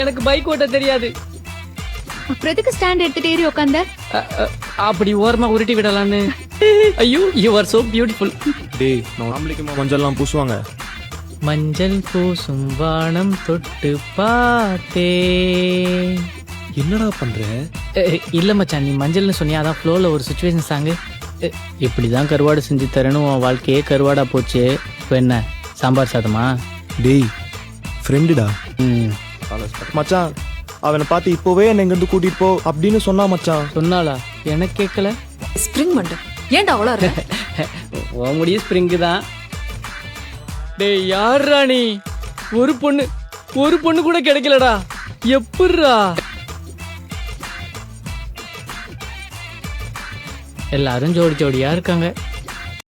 எனக்கு பைக் ஓட்ட தெரியாது. அப்புறம் எதுக்கு ஸ்டாண்ட் எடுத்துட்டு ஏறி உட்காந்த? அப்படி ஓரமா உருட்டி விடலான்னு. ஐயோ, யூ ஆர் சோ பியூட்டிஃபுல். டேய் நாளைக்கு மஞ்சள்லாம் பூசுவாங்க. மஞ்சள் பூசும் வானம் தொட்டு பார்த்தே. என்னடா பண்ற? இல்ல மச்சான், நீ மஞ்சள்னு சொன்னியா, அதான் ஃப்ளோல ஒரு சுச்சுவேஷன் சாங்கு. இப்படிதான் கருவாடு செஞ்சு தரேன்னு உன் வாழ்க்கையே கருவாடா போச்சு. இப்போ என்ன சாம்பார் சாதமா? டேய் ஃப்ரெண்டுடா. ம், மச்சான் அவனை பார்த்து இப்போவே என்னை இங்கிருந்து கூட்டிட்டு போ அப்படின்னு சொன்னா மச்சான். சொன்னாளா? எனக்கு கேட்கல. ஸ்ப்ரிங் மண்டை ஏன்டா அவ்வளோ இருக்க? உன் முடிய ஸ்ப்ரிங்கு தான். டேய் யார்ரா நீ? ஒரு பொண்ணு கூட கிடைக்கலடா. எப்படிரா? எல்லாரும் ஜோடி ஜோடியா இருக்காங்க.